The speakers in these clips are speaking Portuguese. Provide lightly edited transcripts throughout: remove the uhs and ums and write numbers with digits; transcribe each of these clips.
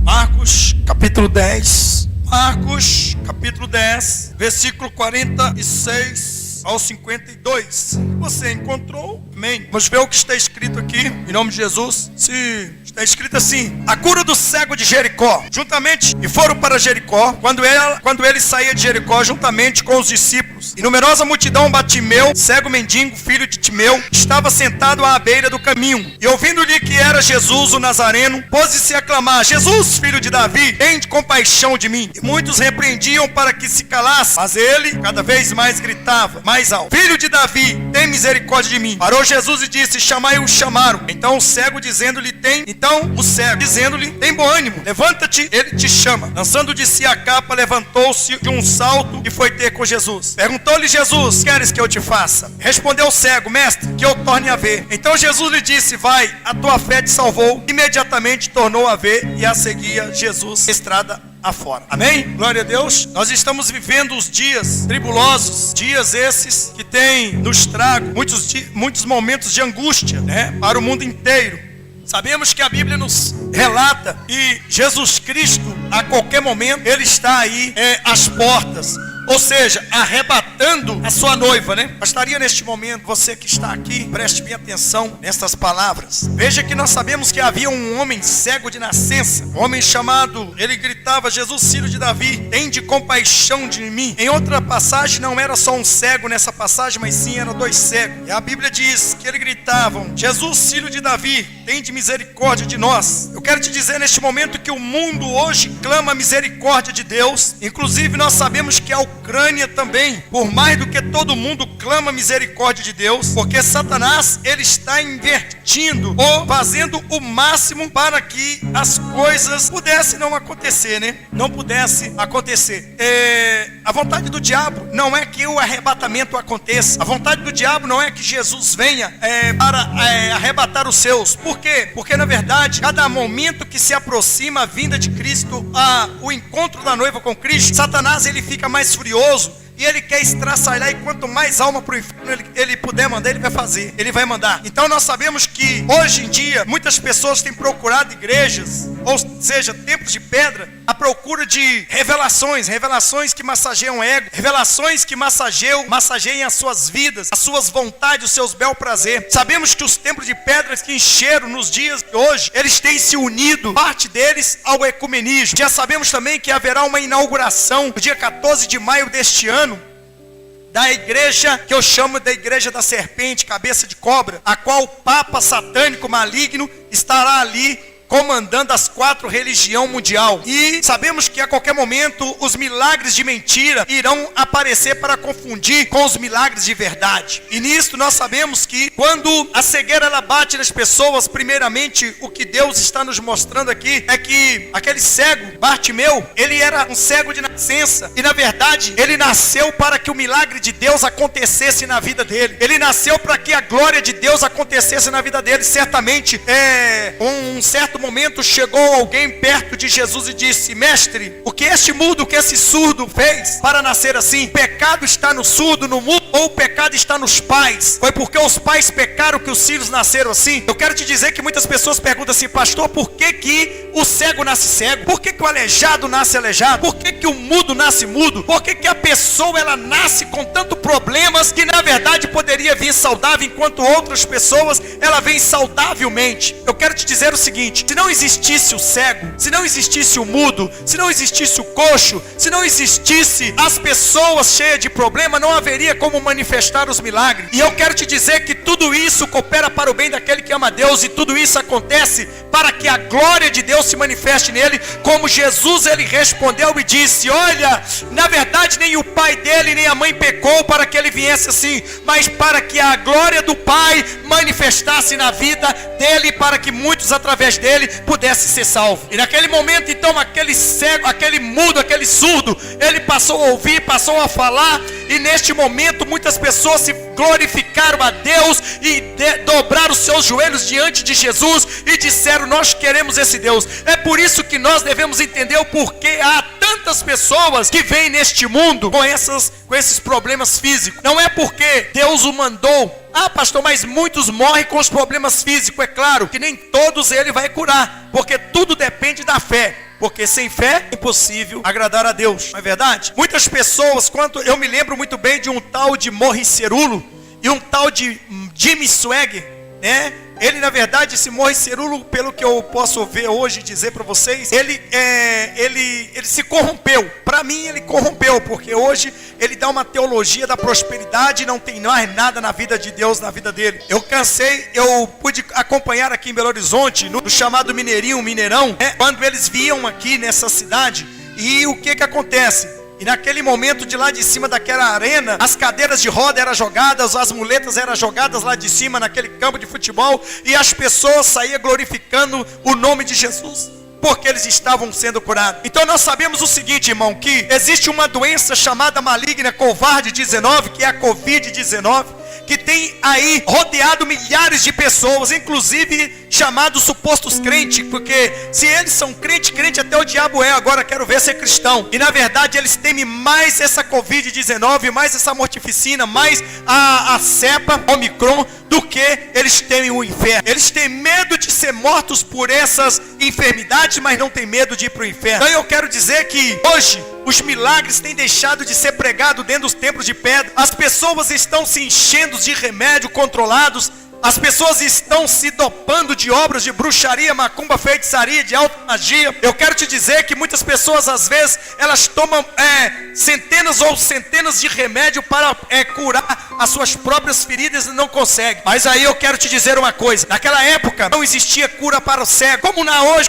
Marcos capítulo 10. Marcos capítulo 10, versículo 46 ao 52. Você encontrou? Amém. Vamos ver o que está escrito aqui, em nome de Jesus. Se está escrito assim: a cura do cego de Jericó. Juntamente, e foram para Jericó, quando ele saía de Jericó, juntamente com os discípulos, e numerosa multidão, Batimeu, cego mendigo, filho de Timeu, estava sentado à beira do caminho, e ouvindo-lhe que era Jesus o Nazareno, pôs-se a clamar: Jesus, filho de Davi, tem compaixão de mim. E muitos repreendiam para que se calasse, mas ele cada vez mais gritava, mais alto: Filho de Davi, tem misericórdia de mim. Parou Jesus e disse: chamai-o. Chamaram. Então o cego dizendo-lhe: tem bom ânimo, levanta-te, ele te chama. Lançando de si a capa, levantou-se de um salto e foi ter com Jesus. Perguntou-lhe Jesus: queres que eu te faça? Respondeu o cego: mestre, que eu torne a ver. Então Jesus lhe disse: vai, a tua fé te salvou. Imediatamente tornou a ver e a seguia Jesus estrada afora. Amém? Glória a Deus. Nós estamos vivendo os dias tribulosos, dias esses que têm nos trago muitos momentos de angústia, para o mundo inteiro. Sabemos que a Bíblia nos relata que Jesus Cristo, a qualquer momento, Ele está aí às portas. Ou seja, arrebatando a sua noiva, Bastaria neste momento, você que está aqui, preste bem atenção nessas palavras. Veja que nós sabemos que havia um homem cego de nascença, um homem chamado, ele gritava: Jesus, filho de Davi, tende compaixão de mim. Em outra passagem não era só um cego nessa passagem, mas sim eram dois cegos. E a Bíblia diz que eles gritavam: Jesus, filho de Davi, tende misericórdia de nós. Eu quero te dizer neste momento que o mundo hoje clama a misericórdia de Deus. Inclusive nós sabemos que a Ucrânia também, por mais do que todo mundo, clama misericórdia de Deus, porque Satanás, ele está invertindo ou fazendo o máximo para que as coisas pudessem não acontecer, não pudesse acontecer. A vontade do diabo não é que o arrebatamento aconteça. A vontade do diabo não é que Jesus venha para arrebatar os seus. Por quê? Porque na verdade, cada momento que se aproxima a vinda de Cristo, o encontro da noiva com Cristo, Satanás, ele fica mais furioso e ele quer estraçalhar, e quanto mais alma para o inferno ele puder mandar, ele vai fazer, ele vai mandar. Então nós sabemos que hoje em dia muitas pessoas têm procurado igrejas, ou seja, templos de pedra, à procura de revelações que massageiam o ego, revelações que massageiem as suas vidas, as suas vontades, os seus bel prazer. Sabemos que os templos de pedras que encheram nos dias de hoje, eles têm se unido, parte deles, ao ecumenismo. Já sabemos também que haverá uma inauguração no dia 14 de maio deste ano, da igreja que eu chamo da igreja da serpente, cabeça de cobra, a qual o Papa satânico maligno estará ali comandando as 4 religiões mundial. E sabemos que a qualquer momento os milagres de mentira irão aparecer para confundir com os milagres de verdade. E nisto nós sabemos que quando a cegueira ela bate nas pessoas, primeiramente o que Deus está nos mostrando aqui é que aquele cego, Bartimeu, ele era um cego de nascença, e na verdade ele nasceu para que o milagre de Deus acontecesse na vida dele. Ele nasceu para que a glória de Deus acontecesse na vida dele. Certamente um certo momento chegou alguém perto de Jesus e disse: mestre, o que este mudo, o que esse surdo fez para nascer assim? O pecado está no surdo, no mudo, ou o pecado está nos pais? Foi porque os pais pecaram que os filhos nasceram assim? Eu quero te dizer que muitas pessoas perguntam assim: pastor, por que o cego nasce cego? Por que o aleijado nasce aleijado? Por que o mudo nasce mudo? Por que a pessoa ela nasce com tantos problemas que na verdade poderia vir saudável, enquanto outras pessoas ela vem saudavelmente? Eu quero te dizer o seguinte: se não existisse o cego, se não existisse o mudo, se não existisse o coxo, se não existisse as pessoas cheias de problema, não haveria como manifestar os milagres. E eu quero te dizer que tudo isso coopera para o bem daquele que ama a Deus, e tudo isso acontece para que a glória de Deus se manifeste nele, como Jesus ele respondeu e disse: olha, na verdade nem o pai dele nem a mãe pecou para que ele viesse assim, mas para que a glória do Pai manifestasse na vida dele, para que muitos através dele pudessem ser salvos. E naquele momento então aquele cego, aquele mudo, aquele surdo, ele passou a ouvir, passou a falar, e neste momento muitas pessoas se glorificaram a Deus e dobraram os seus joelhos diante de Jesus e disseram: nós queremos esse Deus. É por isso que nós devemos entender o porquê há tantas pessoas que vêm neste mundo com esses problemas físicos. Não é porque Deus o mandou. Ah, pastor, mas muitos morrem com os problemas físicos. É claro que nem todos ele vai curar, porque tudo depende da fé. Porque sem fé é impossível agradar a Deus, não é verdade? Muitas pessoas, eu me lembro muito bem de um tal de Morris Cerullo e um tal de Jimmy Swaggart, né? Ele, na verdade, esse Morris Cerullo, pelo que eu posso ver hoje e dizer para vocês, ele se corrompeu. Para mim, ele corrompeu, porque hoje ele dá uma teologia da prosperidade e não tem mais nada na vida de Deus, na vida dele. Eu pude acompanhar aqui em Belo Horizonte, no chamado Mineirão, né, quando eles vinham aqui nessa cidade, e o que acontece? E naquele momento, de lá de cima daquela arena, as cadeiras de roda eram jogadas, as muletas eram jogadas lá de cima naquele campo de futebol, e as pessoas saíam glorificando o nome de Jesus, porque eles estavam sendo curados. Então nós sabemos o seguinte, irmão, que existe uma doença chamada maligna Covid-19, que é a Covid-19, que tem aí rodeado milhares de pessoas, inclusive chamados supostos crentes, porque se eles são crente até o diabo é. Agora quero ver ser cristão. E na verdade eles temem mais essa Covid-19, mais essa mortificina, mais a cepa Omicron, do que eles temem o inferno. Eles têm medo de ser mortos por essas enfermidades, mas não têm medo de ir para o inferno. Então eu quero dizer que hoje os milagres têm deixado de ser pregados dentro dos templos de pedra. As pessoas estão se enchendo de remédio controlados. As pessoas estão se dopando de obras de bruxaria, macumba, feitiçaria, de alta magia. Eu quero te dizer que muitas pessoas, às vezes, elas tomam centenas de remédio para curar as suas próprias feridas e não conseguem. Mas aí eu quero te dizer uma coisa: naquela época não existia cura para o cego,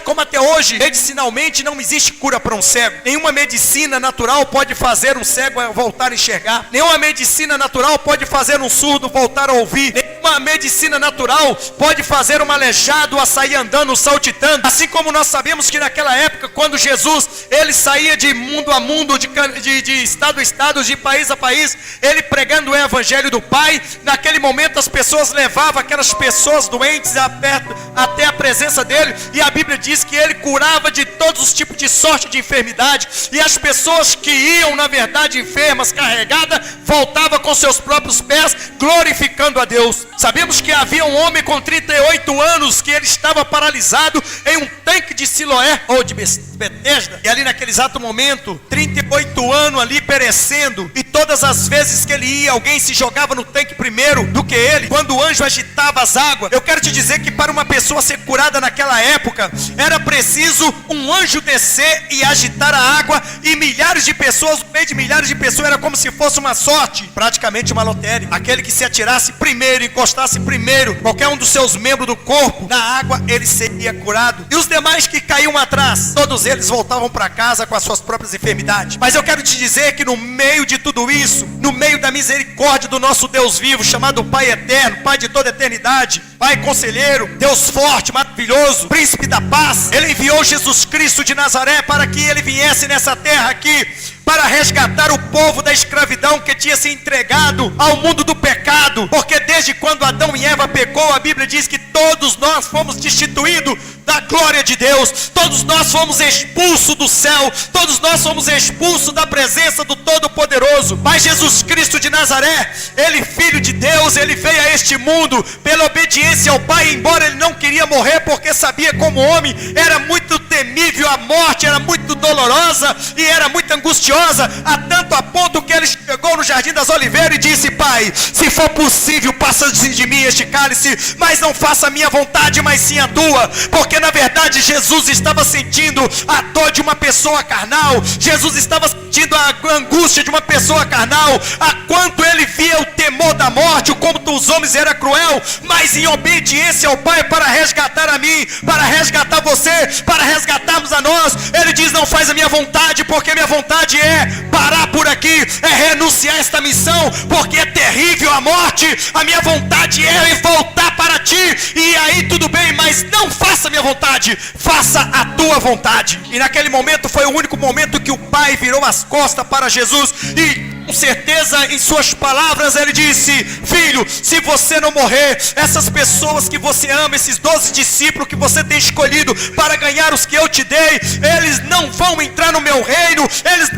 como até hoje, medicinalmente não existe cura para um cego. Nenhuma medicina natural pode fazer um cego voltar a enxergar. Nenhuma medicina natural pode fazer um surdo voltar a ouvir. Nenhuma medicina natural pode fazer um aleijado a sair andando, saltitando. Assim como nós sabemos que naquela época, quando Jesus ele saía de mundo a mundo, de estado a estado, de país a país, ele pregando o evangelho do Pai. Naquele momento as pessoas levavam aquelas pessoas doentes até a presença dele, e a Bíblia diz que ele curava de todos os tipos de sorte de enfermidade, e as pessoas que iam na verdade enfermas, carregadas, voltavam com seus próprios pés, glorificando a Deus. Sabemos que havia um homem com 38 anos que ele estava paralisado em um tanque de Siloé ou de Betesda, e ali naquele exato momento, 38 anos ali perecendo, e todas as vezes que ele ia, alguém se jogava no tanque primeiro do que ele. Quando o anjo agitava as águas, eu quero te dizer que para uma pessoa ser curada naquela época, era preciso um anjo descer e agitar a água, e milhares de pessoas, no meio de milhares de pessoas, era como se fosse uma sorte, praticamente uma loteria. Aquele que se atirasse primeiro, encostasse primeiro qualquer um dos seus membros do corpo na água, ele seria curado. E os demais que caíam atrás, todos eles voltavam para casa com as suas próprias enfermidades. Mas eu quero te dizer que no meio de tudo isso, no meio da misericórdia do nosso Deus vivo, chamado Pai eterno, Pai de toda eternidade, Pai conselheiro, Deus forte, maravilhoso, príncipe da paz, ele enviou Jesus Cristo de Nazaré para que ele viesse nessa terra aqui, para resgatar o povo da escravidão que tinha se entregado ao mundo do pecado. Porque desde quando Adão e Eva pecou, a Bíblia diz que todos nós fomos destituídos da glória de Deus, todos nós fomos expulsos do céu, todos nós fomos expulsos da presença do Todo-Poderoso. Mas Jesus Cristo de Nazaré, ele filho de Deus, ele veio a este mundo pela obediência ao Pai, embora ele não queria morrer, porque sabia como homem era muito temível, a morte era muito dolorosa e era muito angustiosa, a ponto que ele chegou no Jardim das Oliveiras e disse: Pai, se for possível, passa de mim este cálice, mas não faça a minha vontade, mas sim a tua. Porque na verdade Jesus estava sentindo a dor de uma pessoa carnal, Jesus estava sentindo a angústia de uma pessoa carnal, a quanto ele via o temor da morte, o como os homens eram cruel, mas em obediência ao Pai, para resgatar a mim, para resgatar você, para resgatar resgatarmos a nós, ele diz: não faz a minha vontade, porque minha vontade é parar por aqui, é renunciar a esta missão, porque é terrível a morte. A minha vontade é voltar para ti. E aí tudo bem, mas não faça a minha vontade, faça a tua vontade. E naquele momento foi o único momento que o pai virou as costas para Jesus e com certeza em suas palavras ele disse: filho, se você não morrer, essas pessoas que você ama, esses 12 discípulos que você tem escolhido para ganhar os que eu te dei, eles não vão entrar no meu reino, eles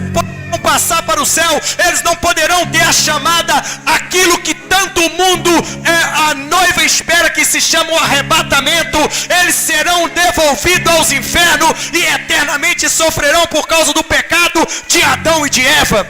não passar para o céu, eles não poderão ter a chamada, aquilo que tanto o mundo, a noiva espera, que se chama o arrebatamento. Eles serão devolvidos aos infernos e eternamente sofrerão por causa do pecado de Adão e de Eva.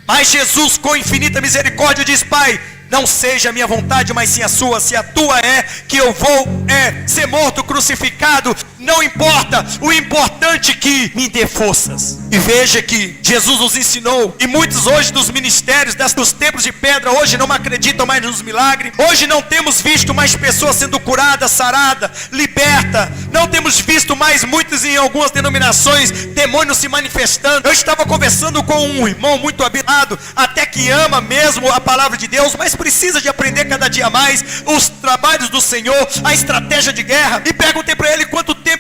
Mas Jesus, com infinita misericórdia, diz: pai, não seja a minha vontade, mas sim a sua. Se a tua é que eu vou ser morto, crucificado, não importa. O importante é que me dê forças. E veja que Jesus nos ensinou, e muitos hoje dos ministérios, dos templos de pedra, hoje não acreditam mais nos milagres. Hoje não temos visto mais pessoas sendo curadas, saradas, libertas. Não temos visto mais muitos, em algumas denominações, demônios se manifestando. Eu estava conversando com um irmão muito habilitado, até que ama mesmo a palavra de Deus, mas precisa de aprender cada dia mais os trabalhos do Senhor, a estratégia de guerra. E perguntei para ele: quanto tempo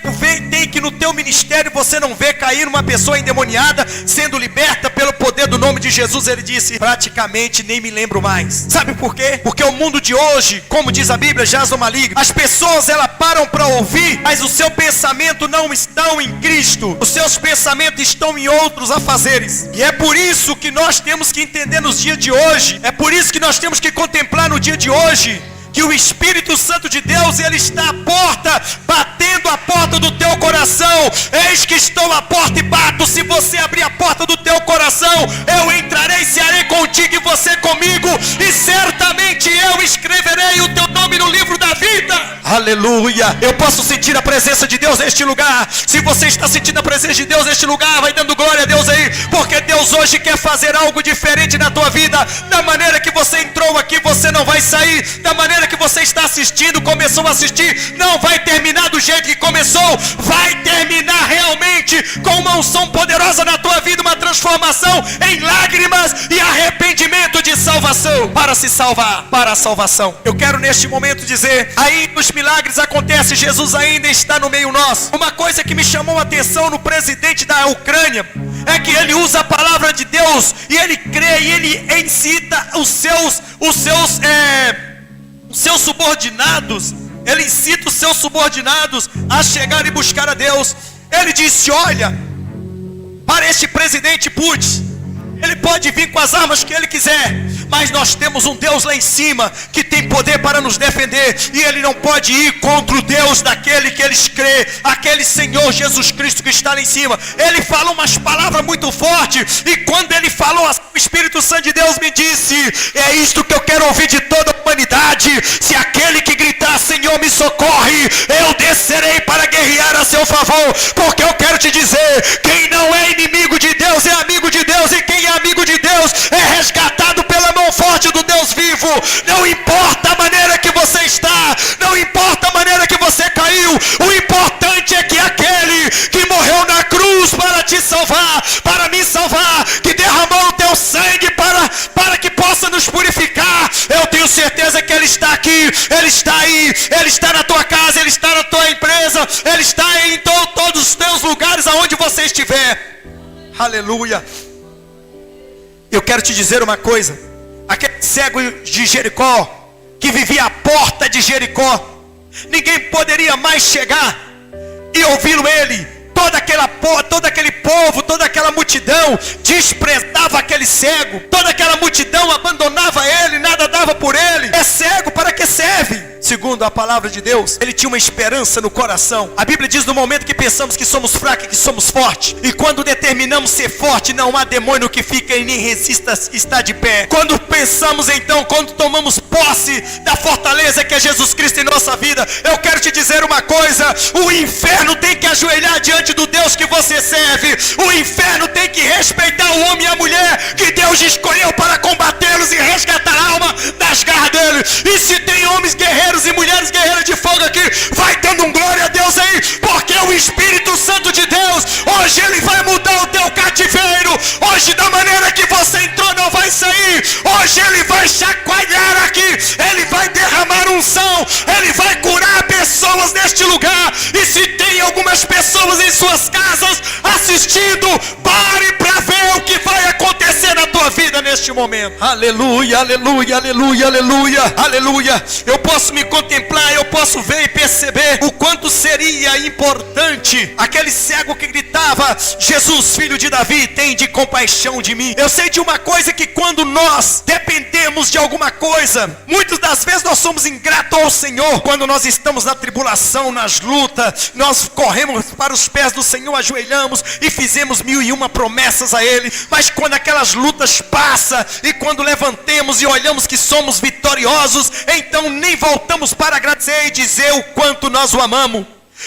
tem que no teu ministério você não vê cair uma pessoa endemoniada sendo liberta pelo poder do nome de Jesus? Ele disse: praticamente nem me lembro mais. Sabe por quê? Porque o mundo de hoje, como diz a Bíblia, jaz no maligno. As pessoas, elas param para ouvir, mas o seu pensamento não estão em Cristo, os seus pensamentos estão em outros afazeres. E é por isso que nós temos que entender nos dias de hoje, é por isso que nós temos que contemplar no dia de hoje, que o Espírito Santo de Deus, ele está à porta, batendo a porta do teu coração. Eis que estou à porta e bato. Se você abrir a porta do teu coração, eu entrarei, cearei contigo e você comigo, e certamente eu escreverei o teu nome no livro da vida. Aleluia. Eu posso sentir a presença de Deus neste lugar. Se você está sentindo a presença de Deus neste lugar, vai dando glória a Deus aí, porque Deus hoje quer fazer algo diferente na tua vida. Da maneira que você entrou aqui, você não vai sair. Da maneira que você está assistindo, começou a assistir, não vai terminar do jeito que começou. Vai terminar realmente com uma unção poderosa na tua vida, uma transformação em lágrimas e arrependimento de salvação, para se salvar, para a salvação. Eu quero neste momento dizer: aí os milagres acontecem, Jesus ainda está no meio nosso. Uma coisa que me chamou a atenção no presidente da Ucrânia é que ele usa a palavra de Deus e ele crê e ele incita os seus subordinados, ele incita os seus subordinados a chegar e buscar a Deus. Ele disse: olha, para este presidente Putin, ele pode vir com as armas que ele quiser, mas nós temos um Deus lá em cima que tem poder para nos defender, e ele não pode ir contra o Deus daquele que eles crê, aquele Senhor Jesus Cristo que está lá em cima. Ele falou umas palavras muito fortes, e quando ele falou, o Espírito Santo de Deus me disse: é isto que eu quero ouvir de toda a humanidade. Se aquele que gritar: Senhor, me socorre, eu descerei para guerrear a seu favor. Porque eu quero te dizer: quem não é inimigo de Deus é amigo de Deus, e quem é amigo de Deus é resgatado pela mão forte do Deus vivo. Não importa a maneira que você está, não importa a maneira que você caiu, o importante é que aquele que morreu na cruz para te salvar, para me salvar, que derramou o teu sangue para que possa nos purificar, eu tenho certeza que ele está aqui, ele está aí, ele está na tua casa, ele está na tua empresa, ele está em todos os teus lugares aonde você estiver. Aleluia. Eu quero te dizer uma coisa: aquele cego de Jericó, que vivia à porta de Jericó, ninguém poderia mais chegar e ouvi-lo. Ele, todo aquele povo, toda aquela multidão desprezava aquele cego, toda aquela multidão abandonava ele, nada dava por ele. É cego, para que serve? Segundo a palavra de Deus, ele tinha uma esperança no coração. A Bíblia diz: no momento que pensamos que somos fracos, que somos fortes, e quando determinamos ser forte, não há demônio que fique e nem resista, está de pé. Quando pensamos então, quando tomamos posse da fortaleza que é Jesus Cristo em nossa vida, eu quero te dizer uma coisa: o inferno tem que ajoelhar diante do Deus que você serve. O inferno tem que respeitar o homem e a mulher que Deus escolheu para combatê-los e resgatar a alma das garras dele. E se tem homens guerreiros e mulheres guerreiras de fogo aqui, vai dando um glória a Deus aí, porque o Espírito Santo de pessoas neste lugar, e se tem algumas pessoas em suas casas assistindo, pare para ver o que vai acontecer na tua vida neste momento. Aleluia, aleluia, aleluia, aleluia, aleluia. Eu posso me contemplar, eu posso ver e perceber o quanto seria importante aquele cego que gritava: Jesus, filho de Davi, tem de compaixão de mim. Eu sei de uma coisa, que quando nós dependemos de alguma coisa, muitas das vezes nós somos ingratos ao Senhor. Quando nós estamos na tribulação, nas lutas, nós corremos para os pés do Senhor, ajoelhamos e fizemos 1001 promessas a Ele. Mas quando aquelas lutas passam, e quando levantemos e olhamos que somos vitoriosos, então nem voltamos para agradecer e dizer o quanto nós o amamos.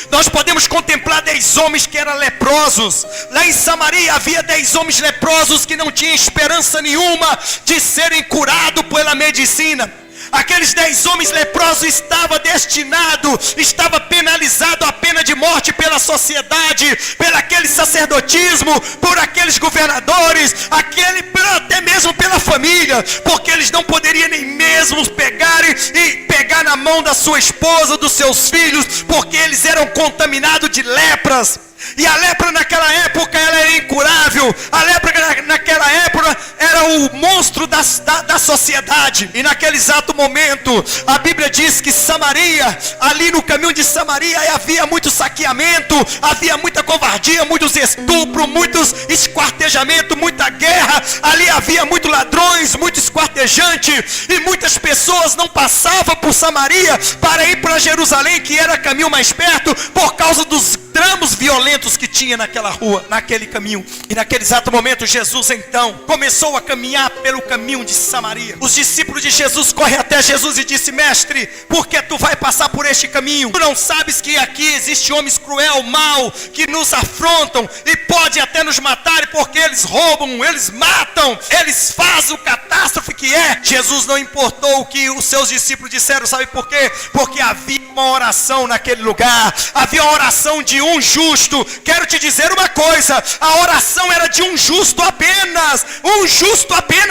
Nós podemos contemplar 10 homens que eram leprosos. Lá em Samaria havia 10 homens leprosos que não tinham esperança nenhuma de serem curados pela medicina. Aqueles 10 homens leprosos estavam destinados, estava penalizado a pena de morte pela sociedade, pelo aquele sacerdotismo, por aqueles governadores, até mesmo pela família, porque eles não poderiam nem mesmo pegar na mão da sua esposa, dos seus filhos, porque eles eram contaminados de lepras. E a lepra naquela época ela era incurável. A lepra naquela época era o monstro da sociedade. E naquele exato momento a Bíblia diz que Samaria, ali no caminho de Samaria, havia muito saqueamento, havia muita covardia, muitos estupros, muitos esquartejamentos, muita guerra. Ali havia muitos ladrões, muito esquartejante, e muitas pessoas não passavam por Samaria para ir para Jerusalém, que era o caminho mais perto, por causa dos tramos violentos que tinha naquela rua, naquele caminho. E naquele exato momento Jesus então começou a caminhar pelo caminho de Samaria. Os discípulos de Jesus correm até Jesus e disse: mestre, por que tu vai passar por este caminho? Tu não sabes que aqui existe homens cruel, mau, que nos afrontam e podem até nos matar, porque eles roubam, eles matam, eles fazem o catástrofe que é. Jesus não importou o que os seus discípulos disseram, sabe por quê? Porque havia uma oração naquele lugar, havia uma oração de um justo. Quero te dizer uma coisa: a oração era de um justo apenas,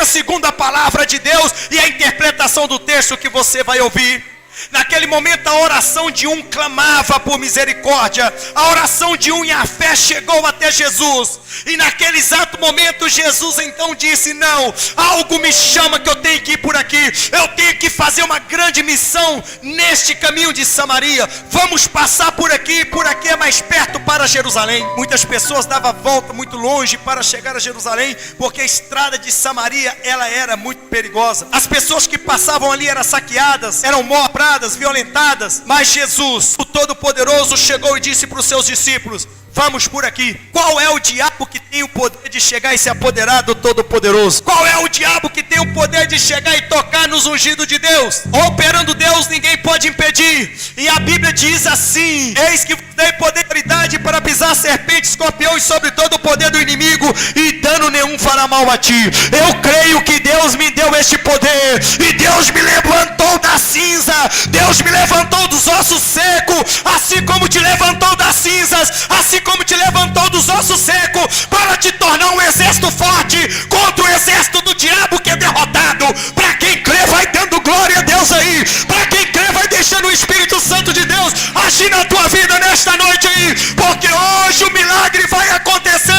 segundo a palavra de Deus e a interpretação do texto que você vai ouvir. Naquele momento a oração de um clamava por misericórdia, a oração de um, e a fé chegou até Jesus. E naquele exato momento Jesus então disse: não, algo me chama que eu tenho que ir por aqui, eu tenho que fazer uma grande missão neste caminho de Samaria. Vamos passar por aqui é mais perto para Jerusalém. Muitas pessoas davam a volta muito longe para chegar a Jerusalém, porque a estrada de Samaria ela era muito perigosa. As pessoas que passavam ali eram saqueadas, eram mortas, violentadas. Mas Jesus, o Todo-Poderoso, chegou e disse para os seus discípulos: vamos por aqui. Qual é o diabo que tem o poder de chegar e se apoderar do Todo-Poderoso? Qual é o diabo que tem o poder de chegar e tocar nos ungidos de Deus? Operando Deus, ninguém pode impedir. E a Bíblia diz assim: eis que dei poder e autoridade para pisar serpentes, escorpiões, sobre todo o poder do inimigo, e dano nenhum fará mal a ti. Eu creio que Deus me deu este poder, e Deus me levantou da cinza, Deus me levantou dos ossos secos, assim como te levantou das cinzas, assim como te levantou dos ossos secos, para te tornar um exército forte contra o exército do diabo que é derrotado. Para quem crê, vai dando glória a Deus aí. Para quem crê, vai deixando o Espírito Santo de Deus agir na tua vida nesta noite aí, porque hoje o milagre vai acontecer.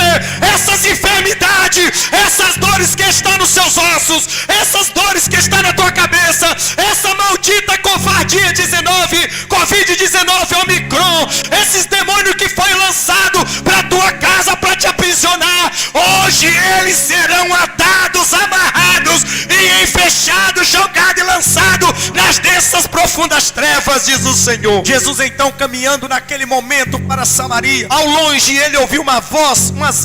Essas enfermidades, essas dores que estão nos seus ossos, essas dores que estão na tua cabeça, essa maldita covardia 19, Covid-19, Omicron, esses demônios que foi lançado para tua casa para te aprisionar, hoje eles serão atados, amarrados e fechados, jogados e lançados nas densas profundas trevas, diz o Senhor. Jesus então caminhando naquele momento para Samaria, ao longe ele ouviu umas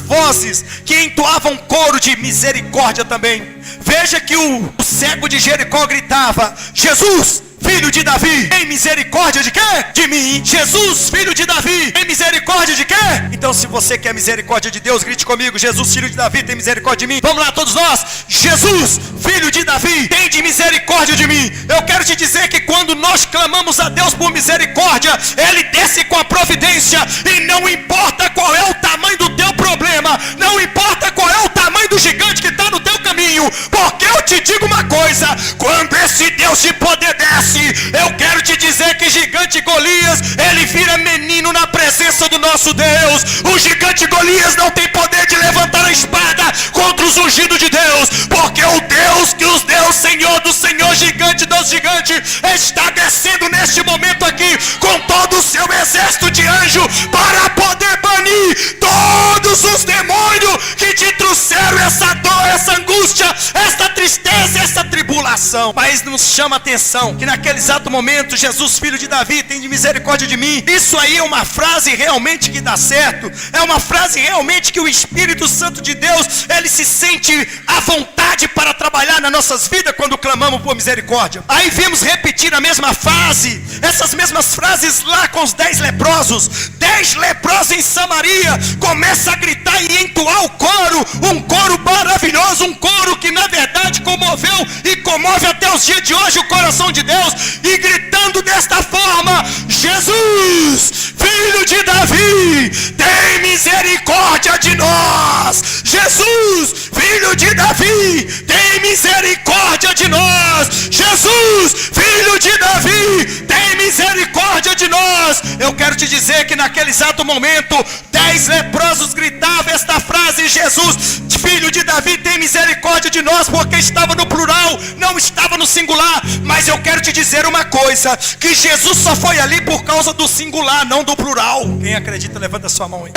vozes que entoavam um coro de misericórdia também. Veja que o cego de Jericó gritava: Jesus, filho de Davi, tem misericórdia de quê? De mim. Jesus, filho de Davi, tem misericórdia de quê? Então se você quer misericórdia de Deus, grite comigo: Jesus, filho de Davi, tem misericórdia de mim. Vamos lá todos nós: Jesus, filho de Davi, tem de misericórdia de mim. Eu quero te dizer que quando nós clamamos a Deus por misericórdia, Ele desce com a providência. E não importa qual é o tamanho do teu problema, não importa qual é o tamanho do gigante que está no teu caminho, porque eu te digo uma coisa: quando esse Deus de poder desce, eu quero te dizer que gigante gigante Golias, ele vira menino na presença do nosso Deus. O gigante Golias não tem poder de levantar a espada contra os ungidos de Deus, porque o Deus que os deu, Senhor do Senhor, gigante dos gigantes, está descendo neste momento aqui com todo o seu exército de anjo para poder banir todos os demônios que te trouxeram essa dor, essa angústia, essa tristeza, essa tribulação. Mas nos chama a atenção que naquele exato momento, Jesus, filho de Davi, tem de misericórdia de mim. Isso aí é uma frase realmente que dá certo, é uma frase realmente que o Espírito Santo de Deus, ele se sente à vontade para trabalhar nas nossas vidas quando clamamos por misericórdia. Aí vimos repetir a mesma frase, essas mesmas frases lá com os 10 leprosos. 10 leprosos em Samaria começam a gritar e entoar o coro, um coro maravilhoso, um coro que na verdade comoveu e comove até os dias de hoje o coração de Deus, e gritando desta forma: Jesus, filho de Davi, tem misericórdia de nós. Jesus, filho de Davi, tem misericórdia de nós. Jesus, filho de Davi, tem misericórdia de nós. Eu quero te dizer que naquele exato momento 10 leprosos gritavam esta frase: Jesus, filho de Davi, tem misericórdia de nós, porque estava no plural, não estava no singular. Mas eu quero te dizer uma coisa, que Jesus só foi ali por causa do singular, não do plural. Quem acredita, levanta sua mão aí.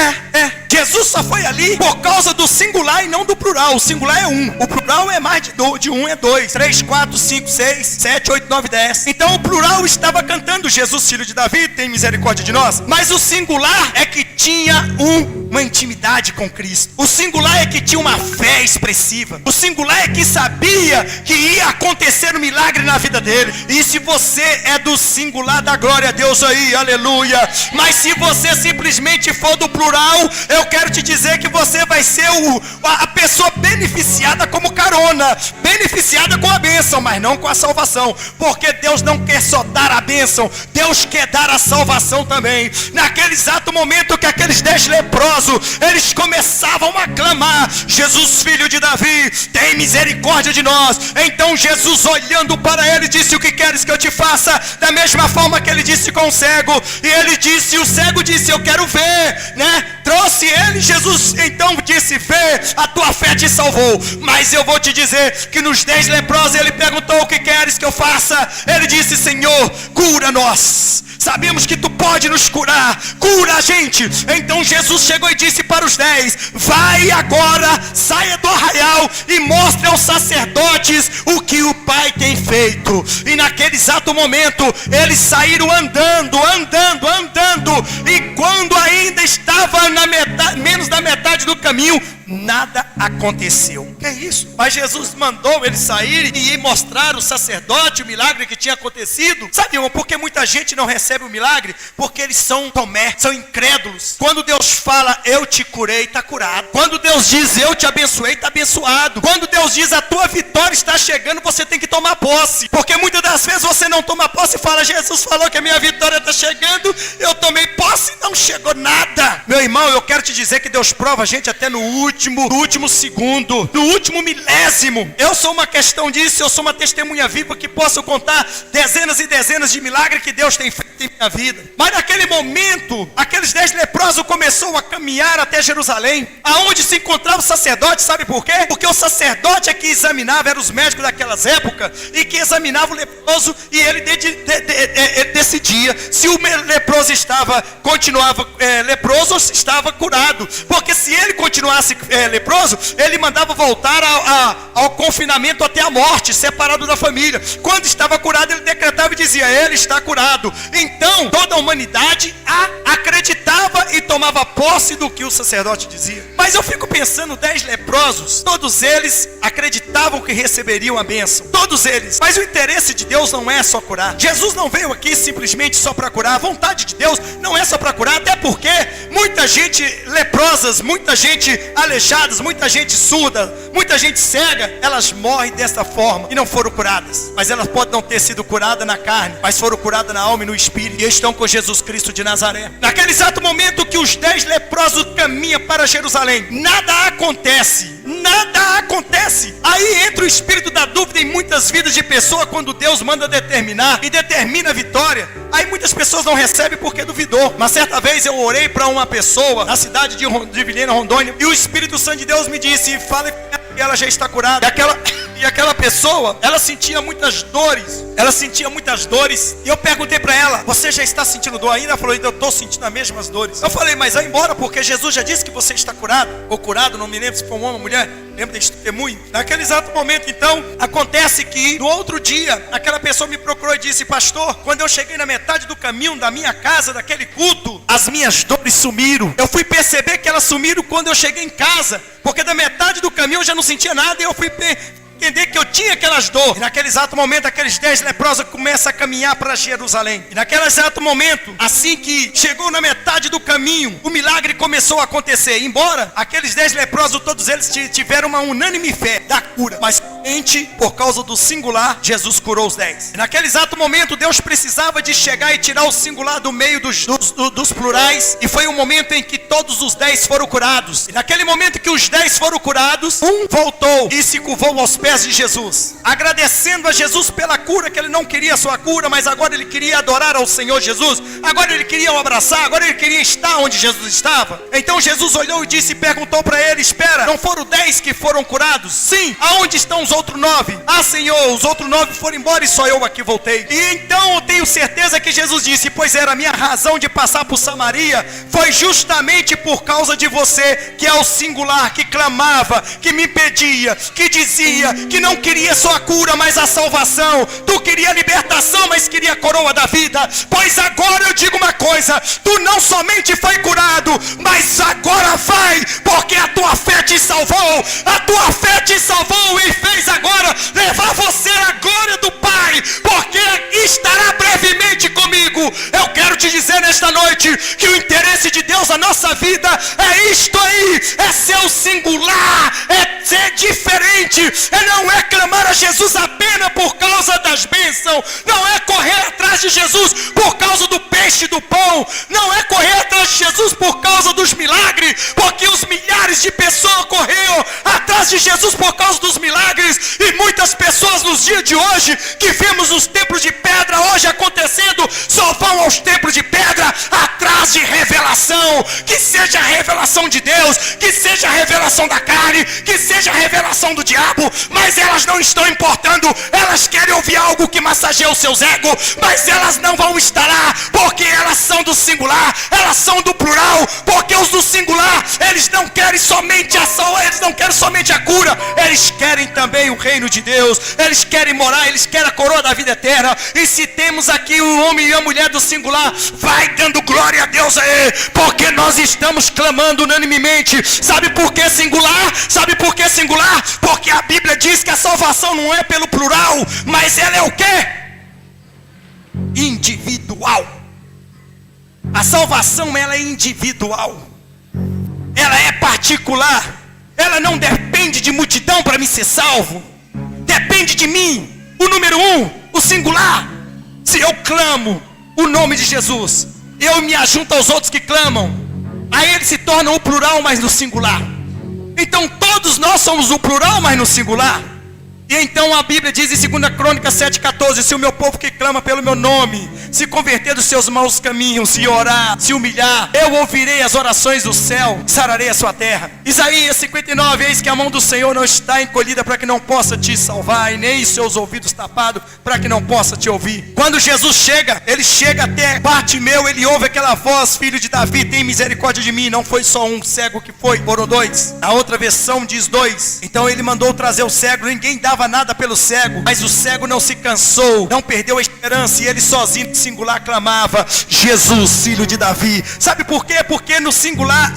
Jesus só foi ali por causa do singular e não do plural. O singular é um, o plural é mais de um, é 2, 3, 4, 5, 6, 7, 8, 9, 10. Então o plural estava cantando: Jesus, filho de Davi, tem misericórdia de nós. Mas o singular é que tinha uma intimidade com Cristo. O singular é que tinha uma fé expressiva. O singular é que sabia que ia acontecer um milagre na vida dele. E se você é do singular, dá glória a Deus aí, aleluia. Mas se você simplesmente for do plural, eu quero te dizer que você vai ser a pessoa beneficiada como carona, beneficiada com a bênção, mas não com a salvação. Porque Deus não quer só dar a bênção, Deus quer dar a salvação também. Naquele exato momento que aqueles 10 leprosos, eles começavam a clamar: Jesus, filho de Davi, tem misericórdia de nós. Então Jesus, olhando para ele, disse: o que queres que eu te faça? Da mesma forma que ele disse com o cego. E ele disse, o cego disse: eu quero ver, né? Trouxe ele, Jesus então disse: vê, a tua fé te salvou. Mas eu vou te dizer que nos 10 leprosos ele perguntou: o que queres que eu faça? Ele disse: Senhor, cura-nós. Sabemos que tu pode nos curar, cura a gente. Então Jesus chegou e disse para os 10: vai agora, saia do arraial e mostre aos sacerdotes o que o Pai tem feito. E naquele exato momento eles saíram andando, e quando ainda estava na metade, menos da metade do caminho, nada aconteceu. Que é isso? Mas Jesus mandou eles saírem e mostrar ao sacerdote o milagre que tinha acontecido. Sabe, irmão, porque muita gente não recebe o milagre? Porque eles são tomé, são incrédulos. Quando Deus fala: eu te curei, está curado. Quando Deus diz: eu te abençoei, está abençoado. Quando Deus diz: a tua vitória está chegando, você tem que tomar posse. Porque muitas das vezes você não toma posse e fala: Jesus falou que a minha vitória está chegando, eu tomei posse e não chegou nada. Meu irmão, eu quero te dizer que Deus prova a gente até no último segundo, no último milésimo. Eu sou uma questão disso, eu sou uma testemunha viva que posso contar dezenas e dezenas de milagres que Deus tem feito em minha vida. Mas naquele momento, aqueles 10 leprosos começaram a caminhar até Jerusalém, aonde se encontrava o sacerdote. Sabe por quê? Porque o sacerdote é que examinava, eram os médicos daquelas épocas, e que examinava o leproso, e ele decidia se o leproso continuava leproso ou se estava curado. Porque se ele continuasse leproso, ele mandava voltar ao confinamento até a morte, separado da família. Quando estava curado, ele decretava e dizia: ele está curado. Então toda a humanidade acreditava e tomava posse do que o sacerdote dizia. Mas eu fico pensando, 10 leprosos, todos eles acreditavam que receberiam a bênção, todos eles. Mas o interesse de Deus não é só curar. Jesus não veio aqui simplesmente só para curar. A vontade de Deus não é só para curar, até porque muita gente leprosas, muita gente aleijadas, muita gente surda, muita gente cega, elas morrem dessa forma e não foram curadas. Mas elas podem não ter sido curadas na carne, mas foram curadas na alma e no espírito, e estão com Jesus Cristo de Nazaré. Naquele exato momento que os 10 leprosos caminham para Jerusalém, nada acontece, nada nada acontece. Aí entra o espírito da dúvida em muitas vidas de pessoa quando Deus manda determinar e determina a vitória. Aí muitas pessoas não recebem porque duvidou. Mas certa vez eu orei para uma pessoa na cidade de Vilhena, Rondônia, e o Espírito Santo de Deus me disse: fale que ela já está curada. E aquela pessoa, ela sentia muitas dores. E eu perguntei para ela: você já está sentindo dor ainda? Ela falou: eu estou sentindo as mesmas dores. Eu falei: mas vai embora, porque Jesus já disse que você está curado. Ou curado, não me lembro se foi um homem ou mulher. Lembro desse testemunho. Naquele exato momento, então, acontece que no outro dia, aquela pessoa me procurou e disse: pastor, quando eu cheguei na metade do caminho da minha casa, daquele culto, as minhas dores sumiram. Eu fui perceber que elas sumiram quando eu cheguei em casa, porque da metade do caminho eu já não sentia nada, e eu fui entender que eu tinha aquelas dores. E naquele exato momento, aqueles 10 leprosos começam a caminhar para Jerusalém. E naquele exato momento, assim que chegou na metade do caminho, o milagre começou a acontecer. Embora aqueles 10 leprosos, todos eles tiveram uma unânime fé da cura, mas por causa do singular, Jesus curou os 10. E naquele exato momento, Deus precisava de chegar e tirar o singular do meio dos plurais. E foi um momento em que todos os 10 foram curados. E naquele momento que os 10 foram curados, um voltou e se curvou aos pés de Jesus, agradecendo a Jesus pela cura, que ele não queria a sua cura, mas agora ele queria adorar ao Senhor Jesus. Agora ele queria o abraçar, agora ele queria estar onde Jesus estava. Então Jesus olhou e disse, perguntou para ele: espera, não foram 10 que foram curados? Sim. Aonde estão os outros 9? Ah, Senhor, os outros 9 foram embora e só eu aqui voltei. E então eu tenho certeza que Jesus disse: pois era a minha razão de passar por Samaria, foi justamente por causa de você, que é o singular, que clamava, que me pedia, que dizia que não queria só a cura, mas a salvação. Tu queria a libertação, mas queria a coroa da vida. Pois agora eu digo uma coisa: tu não somente foi curado, mas agora vai, porque a tua fé te salvou. A tua fé te salvou e fez agora levar você à glória do Pai, porque estará brevemente comigo. Eu quero te dizer nesta noite que o interesse de Deus na nossa vida é isto aí: é ser o singular, é ser diferente, não é clamar a Jesus apenas por causa das bênçãos, não é correr atrás de Jesus por causa do peixe e do pão, não é correr atrás de Jesus por causa dos milagres, porque os milhares de pessoas correram atrás de Jesus por causa dos milagres. E muitas pessoas nos dias de hoje, que vemos os templos de pedra hoje acontecendo, só vão aos templos de pedra atrás de revelação, que seja a revelação de Deus, que seja a revelação da carne, que seja a revelação do diabo. Mas elas não estão importando, elas querem ouvir algo que massageia os seus egos, mas elas não vão estar lá, porque elas são do singular, elas são do plural, porque os do singular, eles não querem somente a salvação, eles não querem somente a cura, eles querem também o reino de Deus, eles querem morar, eles querem a coroa da vida eterna. E se temos aqui o homem e a mulher do singular, vai dando glória a Deus aí, porque nós estamos clamando unanimemente. Sabe por que singular? Sabe por que singular? Porque a Bíblia diz que a salvação não é pelo plural, mas ela é o quê? Individual. A salvação, ela é individual, ela é particular, ela não depende de multidão para me ser salvo, depende de mim, o número 1, o singular. Se eu clamo o nome de Jesus, eu me ajunto aos outros que clamam, aí ele se torna o plural, mas no singular. Então todos nós somos o plural, mas no singular. E então a Bíblia diz em 2 Crônicas 7,14: se o meu povo que clama pelo meu nome se converter dos seus maus caminhos, se orar, se humilhar, eu ouvirei as orações do céu, sararei a sua terra. Isaías 59: eis que a mão do Senhor não está encolhida para que não possa te salvar, e nem os seus ouvidos tapados para que não possa te ouvir. Quando Jesus chega, ele chega até Bartimeu, ele ouve aquela voz: filho de Davi, tem misericórdia de mim. Não foi só um cego que foi, foram 2. A outra versão diz 2. Então ele mandou trazer o cego, ninguém dava nada pelo cego, mas o cego não se cansou, não perdeu a esperança, e ele sozinho, singular, clamava: Jesus, filho de Davi. Sabe por quê? Porque no singular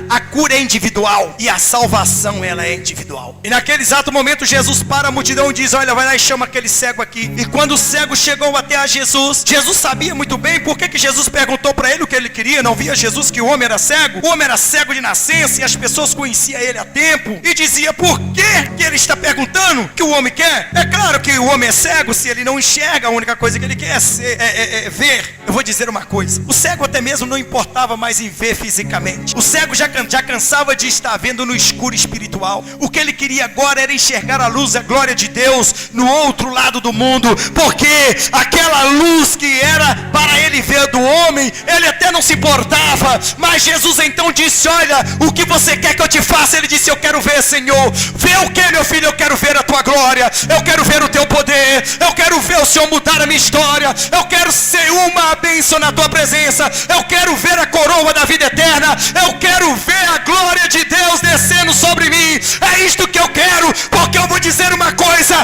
a cura é individual e a salvação, ela é individual. E naquele exato momento Jesus para a multidão e diz: olha, vai lá e chama aquele cego aqui. E quando o cego chegou até a Jesus, Jesus sabia muito bem por que Jesus perguntou para ele o que ele queria. Não via Jesus que o homem era cego? O homem era cego de nascença e as pessoas conheciam ele há tempo, e dizia: por que ele está perguntando? Que o homem quer? É claro que o homem é cego se ele não enxerga, a única coisa que ele quer é ver. Eu vou dizer uma coisa, o cego até mesmo não importava mais em ver fisicamente. O cego já cansava de estar vendo no escuro espiritual. O que ele queria agora era enxergar a luz, a glória de Deus no outro lado do mundo, porque aquela luz que era para ele ver do homem, ele até não se importava. Mas Jesus então disse: olha, o que você quer que eu te faça? Ele disse: eu quero ver, Senhor. Ver o que, meu filho? Eu quero ver a tua glória, eu quero ver o teu poder, eu quero ver o Senhor mudar a minha história, eu quero ser uma bênção na tua presença, eu quero ver a coroa da vida eterna, eu quero ver a glória de Deus descendo sobre mim. É isto que eu quero, porque eu vou dizer uma coisa: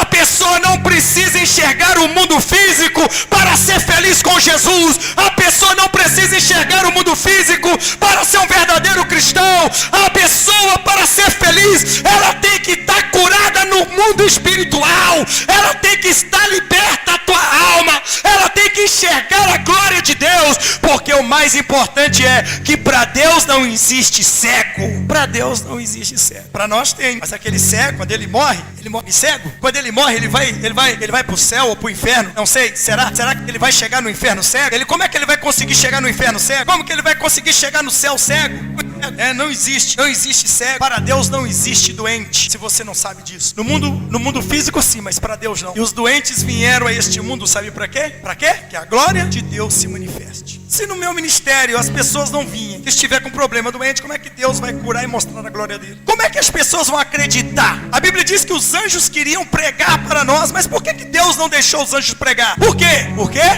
a pessoa não precisa enxergar o mundo físico para ser feliz com Jesus. A pessoa não precisa enxergar o mundo físico para ser um verdadeiro cristão. A pessoa, para ser feliz, ela tem que estar curada no mundo espiritual, ela tem que estar liberta a tua alma, ela tem que enxergar a glória de Deus, porque o mais importante é que para Deus não existe cego. Para Deus não existe cego. Para nós tem, mas aquele cego, quando ele morre cego. Quando ele morre, ele vai para o céu ou para o inferno? Não sei, será que ele vai chegar no inferno cego? Como é que ele vai conseguir chegar no inferno cego? Como que ele vai conseguir chegar no céu cego? Não existe cego. Para Deus não existe doente, se você não sabe disso. No mundo físico sim, mas para Deus não. E os doentes vieram a este mundo, sabe para quê? Para quê? Que a glória de Deus se manifeste. Se no meu ministério as pessoas não vinham, se estiver com problema doente, como é que Deus vai curar e mostrar a glória dele? Como é que as pessoas vão acreditar? A Bíblia diz que os anjos queriam pregar para nós, mas por que Deus não deixou os anjos pregar? Por quê?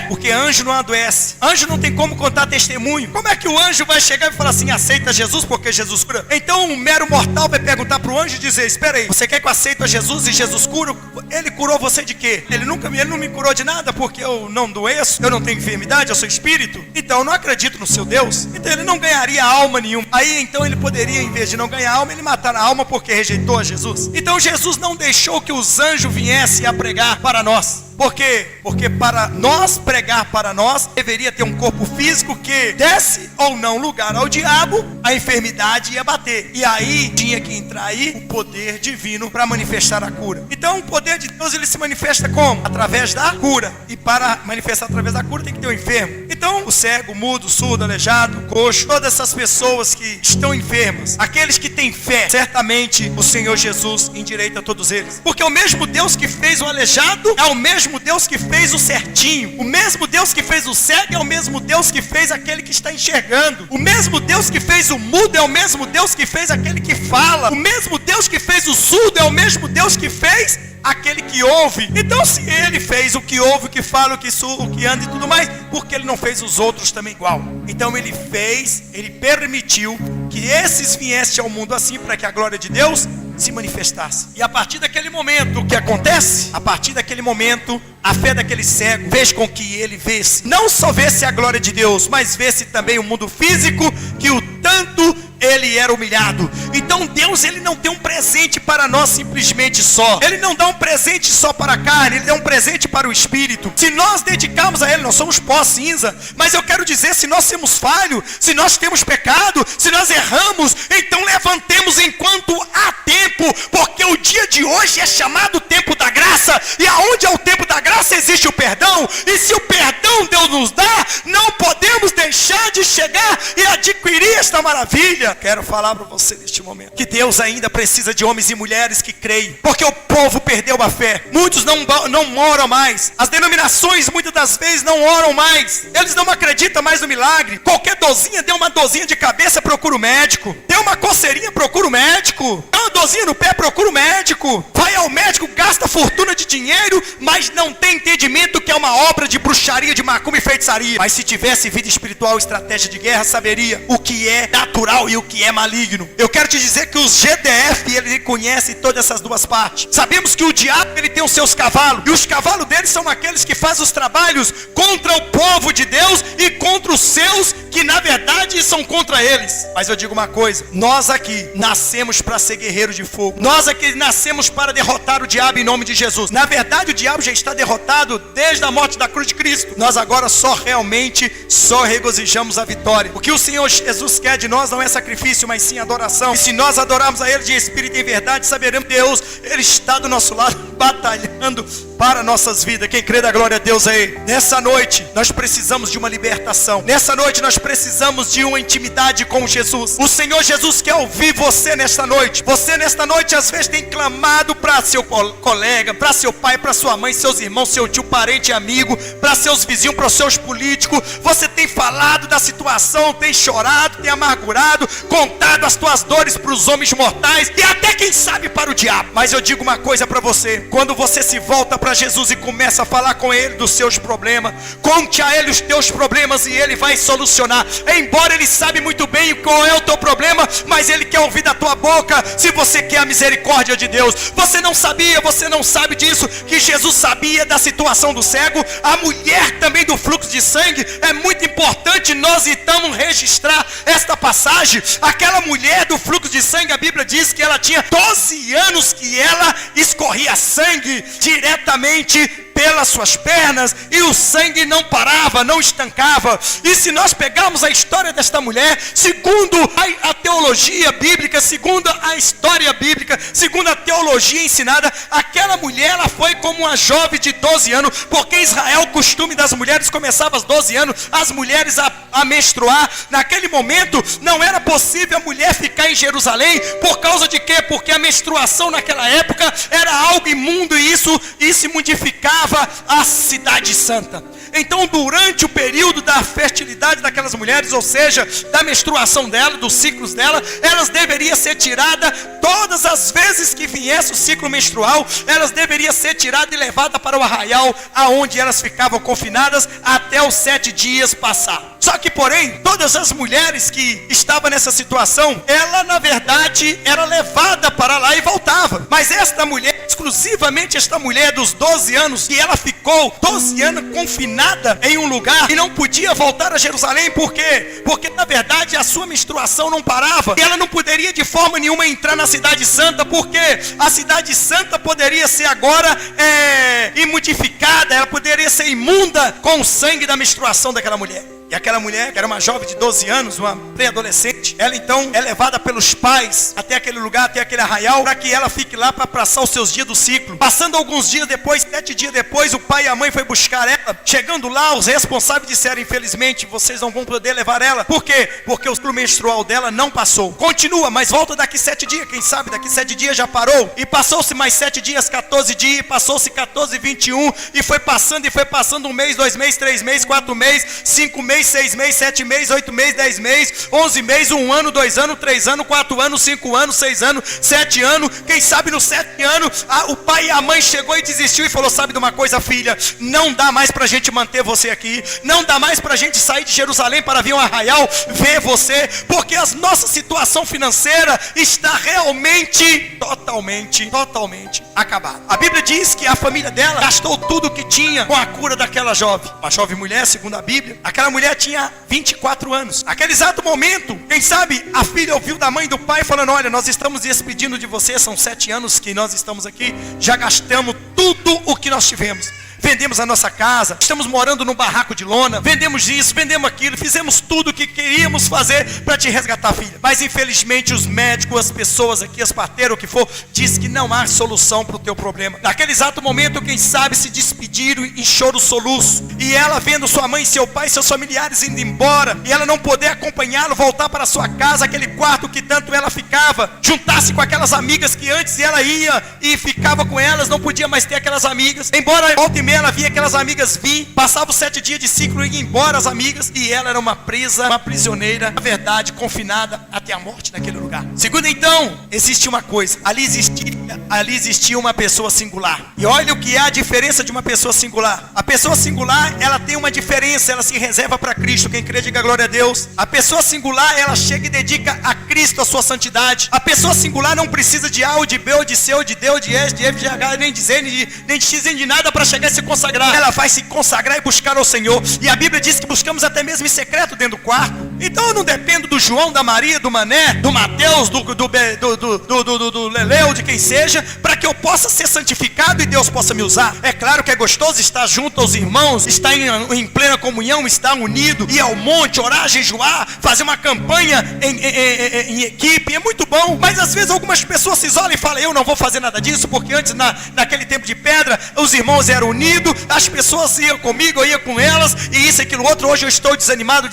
Porque anjo não adoece, anjo não tem como contar testemunho. Como é que o anjo vai chegar e falar assim: aceita Jesus porque Jesus cura? Então um mero mortal vai perguntar para o anjo e dizer: espera aí, você quer que eu aceite a Jesus e Jesus cura? Ele curou você de quê? Ele não me curou de nada, porque eu não doeço, eu não tenho enfermidade, eu sou espírito. Então eu não acredito no seu Deus. Então ele não ganharia alma nenhuma. Aí então ele poderia, em vez de não ganhar alma, ele matar a alma porque rejeitou a Jesus. Então Jesus não deixou que os anjos viessem a pregar para nós. Por quê? Porque para nós pregar para nós, deveria ter um corpo físico que desse ou não lugar ao diabo, a enfermidade ia bater. E aí tinha que entrar aí o poder divino para manifestar a cura. Então o poder de Deus, ele se manifesta como? Através da cura. E para manifestar através da cura tem que ter o enfermo. Então o cego, o mudo, o surdo, o aleijado, o coxo, todas essas pessoas que estão enfermas, aqueles que têm fé, certamente o Senhor Jesus endireita todos eles. Porque o mesmo Deus que fez o aleijado é o mesmo Deus que fez o certinho. O mesmo Deus que fez o cego é o mesmo Deus que fez aquele que está enxergando. O mesmo Deus que fez o mudo é o mesmo Deus que fez aquele que fala. O mesmo Deus que fez o surdo é o mesmo Deus que fez aquele que ouve. Então se ele fez o que ouve, o que fala, o que anda e tudo mais, por que ele não fez os outros também igual? Então ele permitiu que esses viessem ao mundo assim, para que a glória de Deus se manifestasse. E a partir daquele momento, o que acontece? A partir daquele momento, a fé daquele cego fez com que ele visse, não só visse a glória de Deus, mas visse também o mundo físico, que o tanto ele era humilhado. Então Deus, ele não tem um presente para nós simplesmente só. Ele não dá um presente só para a carne, ele dá um presente para o espírito. Se nós dedicarmos a ele, nós somos pó cinza. Mas eu quero dizer, se nós somos falhos, se nós temos pecado, se nós erramos, então levantemos enquanto há tempo, porque o dia de hoje é chamado tempo da graça. E aonde é o tempo da graça existe o perdão. E se o perdão Deus nos dá, não podemos deixar de chegar e adquirir esta maravilha. Quero falar para você neste momento que Deus ainda precisa de homens e mulheres que creem, porque o povo perdeu a fé. Muitos não oram mais. As denominações muitas das vezes não oram mais. Eles não acreditam mais no milagre. Qualquer dorzinha, deu uma dorzinha de cabeça, procura o médico. Deu uma coceirinha, procura o médico. Deu uma dorzinha no pé, procura o médico. Vai ao médico, gasta fortuna de dinheiro, mas não tem entendimento que é uma obra de bruxaria, de macumba e feitiçaria. Mas se tivesse vida espiritual, estratégia de guerra, saberia o que é natural e o que é maligno. Eu quero te dizer que os GDF, ele conhece todas essas duas partes. Sabemos que o diabo, ele tem os seus cavalos, e os cavalos deles são aqueles que fazem os trabalhos contra o povo de Deus e contra os seus, que na verdade são contra eles. Mas eu digo uma coisa: nós aqui nascemos para ser guerreiro de fogo. Nós aqui nascemos para derrotar o diabo em nome de Jesus. Na verdade o diabo já está derrotado desde a morte da cruz de Cristo. Nós agora só regozijamos a vitória. O que o Senhor Jesus quer de nós não é essa sacrifício, mas sim adoração. E se nós adorarmos a Ele de espírito e em verdade, saberemos que Deus, Ele está do nosso lado, batalhando para nossas vidas. Quem crê, dá glória a Deus aí. Nessa noite, nós precisamos de uma libertação. Nessa noite, nós precisamos de uma intimidade com Jesus. O Senhor Jesus quer ouvir você nesta noite. Você nesta noite, às vezes, tem clamado para seu colega, para seu pai, para sua mãe, seus irmãos, seu tio, parente, amigo, para seus vizinhos, para os seus políticos. Você tem falado da situação, tem chorado, tem amargurado, contado as tuas dores para os homens mortais e até, quem sabe, para o diabo. Mas eu digo uma coisa para você: quando você se volta para Jesus e começa a falar com Ele dos seus problemas, conte a Ele os teus problemas e Ele vai solucionar. Embora Ele sabe muito bem qual é o teu problema, mas Ele quer ouvir da tua boca se você quer a misericórdia de Deus. Você não sabia, você não sabe disso, que Jesus sabia da situação do cego, a mulher também do fluxo de sangue. É muito importante nós então registrar esta passagem. Aquela mulher do fluxo de sangue, a Bíblia diz que ela tinha 12 anos que ela escorria sangue diretamente pelas suas pernas, e o sangue não parava, não estancava. E se nós pegarmos a história desta mulher, segundo a teologia bíblica, segundo a história bíblica, segundo a teologia ensinada, aquela mulher, ela foi como uma jovem de 12 anos, porque em Israel o costume das mulheres começava aos 12 anos, as mulheres a menstruar. Naquele momento não era possível a mulher ficar em Jerusalém. Por causa de quê? Porque a menstruação naquela época era algo imundo, e isso imundificava a cidade santa. Então, durante o período da fertilidade daquelas mulheres, ou seja, da menstruação dela, dos ciclos dela, elas deveriam ser tiradas todas as vezes que viesse o ciclo menstrual. Elas deveriam ser tiradas e levadas para o arraial, aonde elas ficavam confinadas até os 7 dias passar. Só que, porém, todas as mulheres que estavam nessa situação, ela na verdade era levada para lá e voltava. Mas esta mulher, exclusivamente esta mulher dos 12 anos, que ela ficou 12 anos confinada em um lugar e não podia voltar a Jerusalém. Por quê? Porque na verdade a sua menstruação não parava, e ela não poderia de forma nenhuma entrar na cidade santa, porque a cidade santa poderia ser agora imundificada, ela poderia ser imunda com o sangue da menstruação daquela mulher. E aquela mulher, que era uma jovem de 12 anos, uma pré-adolescente, ela então é levada pelos pais até aquele lugar, até aquele arraial, para que ela fique lá para passar os seus dias do ciclo. Passando alguns dias depois, 7 dias depois, o pai e a mãe foi buscar ela. Chegando lá, os responsáveis disseram: infelizmente, vocês não vão poder levar ela. Por quê? Porque o ciclo menstrual dela não passou. Continua, mas volta daqui 7 dias. Quem sabe daqui 7 dias já parou. E passou-se mais 7 dias, 14 dias, passou-se 14, 21, e foi passando 1 mês, 2 meses, 3 meses, 4 meses, 5 meses, 6 meses, 7 meses, 8 meses, 10 meses, 11 meses, 1 ano, 2 anos, 3 anos, 4 anos, 5 anos, 6 anos, 7 anos. Quem sabe no 7º ano, o pai e a mãe chegou e desistiu e falou: sabe de uma coisa, filha, não dá mais para a gente manter você aqui, não dá mais para a gente sair de Jerusalém para vir ao arraial ver você, porque a nossa situação financeira está realmente, totalmente acabada. A Bíblia diz que a família dela gastou tudo que tinha com a cura daquela jovem. Uma jovem mulher, segundo a Bíblia, aquela mulher tinha 24 anos. Naquele exato momento, quem sabe a filha ouviu da mãe e do pai falando: olha, nós estamos despedindo de você, são 7 anos que nós estamos aqui, já gastamos tudo o que nós tivemos. Vendemos a nossa casa, estamos morando num barraco de lona, vendemos isso, vendemos aquilo, fizemos tudo o que queríamos fazer para te resgatar, filha. Mas infelizmente os médicos, as pessoas aqui, as parteiras, o que for, diz que não há solução para o teu problema. Naquele exato momento, quem sabe se despediram em choro soluço, e ela vendo sua mãe, seu pai, seus familiares indo embora, e ela não poder acompanhá-lo, voltar para sua casa, aquele quarto que tanto ela ficava, juntar-se com aquelas amigas que antes ela ia e ficava com elas, não podia mais ter aquelas amigas. Embora volta e meia ela via aquelas amigas vir, passava os 7 dias de ciclo e ia embora as amigas, e ela era uma presa, uma prisioneira, na verdade, confinada até a morte naquele lugar. Segundo, então, existe uma coisa: ali existia uma pessoa singular. E olha o que é a diferença de uma pessoa singular. A pessoa singular, ela tem uma diferença, ela se reserva para Cristo. Quem crê, diga glória a Deus. A pessoa singular, ela chega e dedica a Cristo a sua santidade. A pessoa singular não precisa de A, ou de B, ou de C, ou de D, ou de S, de F, de H, nem de Z, nem de X, nem de nada para chegar a se consagrar. Ela vai se consagrar e buscar ao Senhor. E a Bíblia diz que buscamos até mesmo em secreto dentro do quarto. Então eu não dependo do João, da Maria, do Mané, do Mateus, do Leleu, de quem seja, para que eu possa ser santificado e Deus possa me usar. É claro que é gostoso estar junto aos irmãos, estar em plena comunhão, estar unido, ir ao monte, orar, jejuar, fazer uma campanha em equipe, é muito bom. Mas às vezes algumas pessoas se isolam e falam, eu não vou fazer nada disso, porque antes naquele tempo de pedra, os irmãos eram unidos, as pessoas iam comigo, eu ia com elas, e isso, aquilo, outro, hoje eu estou desanimado,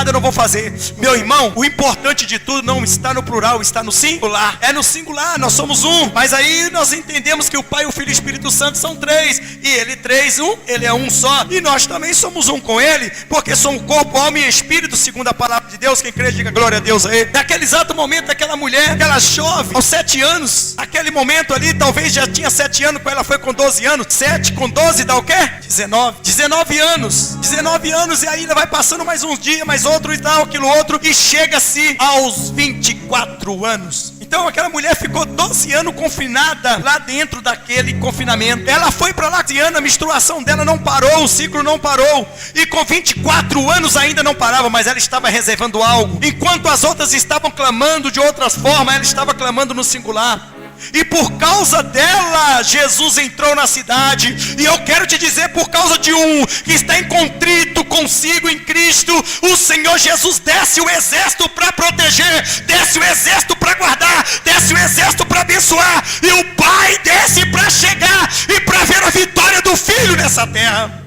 eu não vou fazer. Meu irmão, o importante de tudo não está no plural, está no singular. É no singular, nós somos um. Mas aí nós entendemos que o Pai, o Filho e o Espírito Santo são três. E ele três, um, ele é um só. E nós também somos um com ele, porque somos corpo, alma e espírito, segundo a palavra de Deus. Quem crê, diga glória a Deus a ele. Naquele exato momento, aquela mulher, aquela jovem, aos 7 anos, aquele momento ali, talvez já tinha 7 anos, quando ela foi com 12 anos. 7 com 12 dá o quê? 19 anos. 19 anos, e ainda vai passando mais uns dias, mais outro e tal, aquilo outro, e chega-se aos 24 anos. Então aquela mulher ficou 12 anos confinada lá dentro daquele confinamento. Ela foi para lá, a menstruação dela não parou, o ciclo não parou. E com 24 anos ainda não parava, mas ela estava reservando algo. Enquanto as outras estavam clamando de outras formas, ela estava clamando no singular. E por causa dela, Jesus entrou na cidade. E eu quero te dizer, por causa de um que está em contrito consigo em Cristo, o Senhor Jesus desce o exército para proteger, desce o exército para guardar, desce o exército para abençoar. E o Pai desce para chegar e para ver a vitória do Filho nessa terra.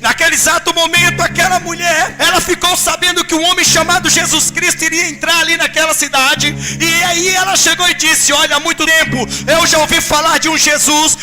Naquele exato momento, aquela mulher, ela ficou sabendo que um homem chamado Jesus Cristo iria entrar ali naquela cidade. E aí ela chegou e disse, olha, há muito tempo eu já ouvi falar de um Jesus